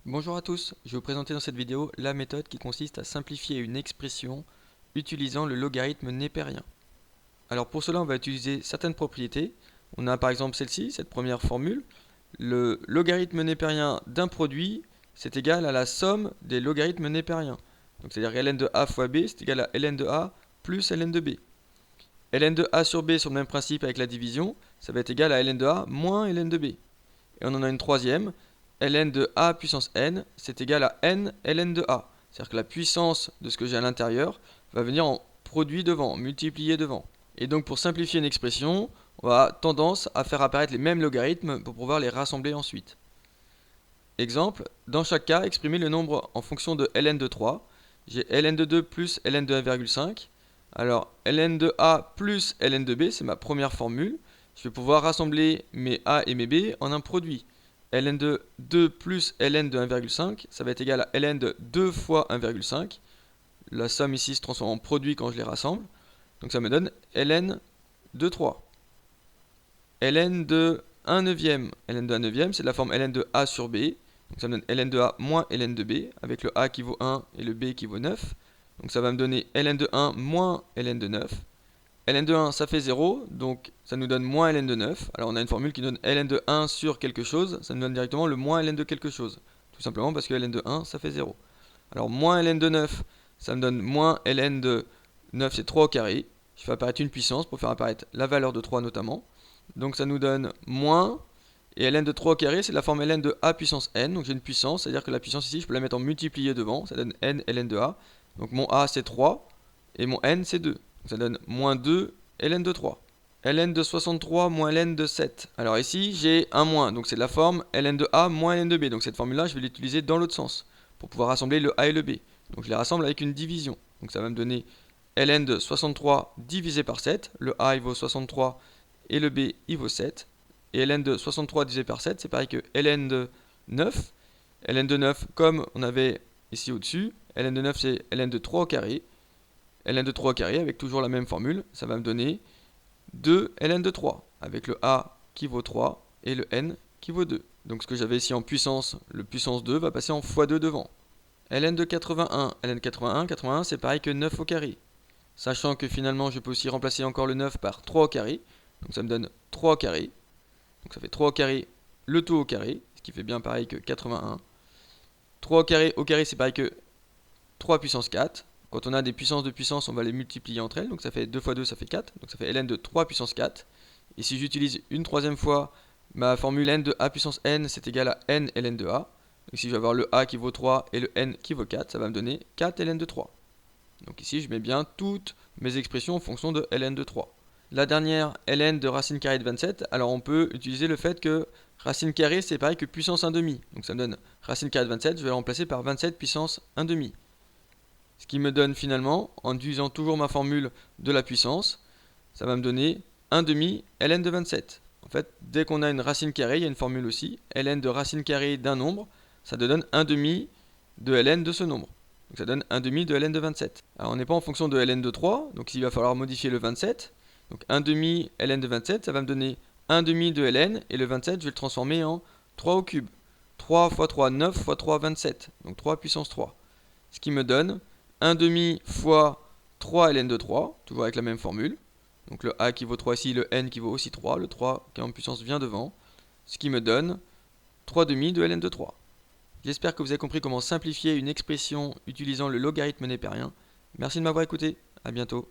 Bonjour à tous, je vais vous présenter dans cette vidéo la méthode qui consiste à simplifier une expression utilisant le logarithme népérien. Alors pour cela on va utiliser certaines propriétés. On a par exemple celle-ci, cette première formule. Le logarithme népérien d'un produit c'est égal à la somme des logarithmes népériens. Donc c'est-à-dire ln de a fois b c'est égal à ln de a plus ln de b. Ln de a sur b sur le même principe avec la division, ça va être égal à ln de a moins ln de b. Et on en a une troisième, ln de a puissance n, c'est égal à n ln de a. C'est-à-dire que la puissance de ce que j'ai à l'intérieur va venir en produit devant, multiplié devant. Et donc pour simplifier une expression, on va tendance à faire apparaître les mêmes logarithmes pour pouvoir les rassembler ensuite. Exemple, dans chaque cas, exprimer le nombre en fonction de ln de 3. J'ai ln de 2 plus ln de 1,5. Alors ln de a plus ln de b, c'est ma première formule. Je vais pouvoir rassembler mes a et mes b en un produit. Ln de 2 plus ln de 1,5, ça va être égal à ln de 2 fois 1,5. La somme ici se transforme en produit quand je les rassemble. Donc ça me donne ln de 3. Ln de 1 neuvième. Ln de 1 neuvième, c'est la forme ln de a sur b. Donc ça me donne ln de a moins ln de b, avec le a qui vaut 1 et le b qui vaut 9. Donc ça va me donner ln de 1 moins ln de 9. Ln de 1, ça fait 0, donc ça nous donne moins ln de 9. Alors on a une formule qui donne ln de 1 sur quelque chose, ça nous donne directement le moins ln de quelque chose. Tout simplement parce que ln de 1, ça fait 0. Alors moins ln de 9, ça me donne moins ln de 9, c'est 3 au carré. Je fais apparaître une puissance pour faire apparaître la valeur de 3 notamment. Donc ça nous donne moins, et ln de 3 au carré, c'est la forme ln de a puissance n. Donc j'ai une puissance, c'est-à-dire que la puissance ici, je peux la mettre en multiplié devant, ça donne n ln de a. Donc mon a c'est 3, et mon n c'est 2. Donc ça donne moins 2 ln de 3. Ln de 63 moins ln de 7. Alors ici j'ai un moins, donc c'est la forme ln de a moins ln de b. Donc cette formule-là, je vais l'utiliser dans l'autre sens, pour pouvoir rassembler le a et le b. Donc je les rassemble avec une division. Donc ça va me donner ln de 63 divisé par 7. Le a il vaut 63 et le b il vaut 7. Et ln de 63 divisé par 7, c'est pareil que ln de 9. Ln de 9, comme on avait ici au-dessus, ln de 9 c'est ln de 3 au carré. Ln de 3 au carré avec toujours la même formule, ça va me donner 2 ln de 3, avec le a qui vaut 3 et le n qui vaut 2. Donc ce que j'avais ici en puissance, le puissance 2 va passer en x2 devant. Ln de 81, ln 81 c'est pareil que 9 au carré. Sachant que finalement je peux aussi remplacer encore le 9 par 3 au carré, donc ça me donne 3 au carré. Donc ça fait 3 au carré, le tout au carré, ce qui fait bien pareil que 81. 3 au carré c'est pareil que 3 puissance 4. Quand on a des puissances de puissance, on va les multiplier entre elles. Donc ça fait 2 fois 2, ça fait 4. Donc ça fait ln de 3 puissance 4. Et si j'utilise une troisième fois ma formule n de a puissance n, c'est égal à n ln de a. Donc si je vais avoir le a qui vaut 3 et le n qui vaut 4, ça va me donner 4 ln de 3. Donc ici, je mets bien toutes mes expressions en fonction de ln de 3. La dernière, ln de racine carrée de 27. Alors on peut utiliser le fait que racine carrée, c'est pareil que puissance 1 demi. Donc ça me donne racine carrée de 27, je vais la remplacer par 27 puissance 1 demi. Ce qui me donne finalement, en utilisant toujours ma formule de la puissance, ça va me donner 1 demi ln de 27. En fait, dès qu'on a une racine carrée, il y a une formule aussi, ln de racine carrée d'un nombre, ça te donne 1 demi de ln de ce nombre. Donc ça donne 1 demi de ln de 27. Alors on n'est pas en fonction de ln de 3, donc il va falloir modifier le 27. Donc 1 demi ln de 27, ça va me donner 1 demi de ln, et le 27, je vais le transformer en 3 au cube. 3 fois 3, 9 fois 3, 27. Donc 3 puissance 3. Ce qui me donne 1 demi fois 3 ln de 3, toujours avec la même formule. Donc le a qui vaut 3 ici, le n qui vaut aussi 3, le 3 qui est en puissance vient devant. Ce qui me donne 3 demi de ln de 3. J'espère que vous avez compris comment simplifier une expression utilisant le logarithme népérien. Merci de m'avoir écouté, à bientôt.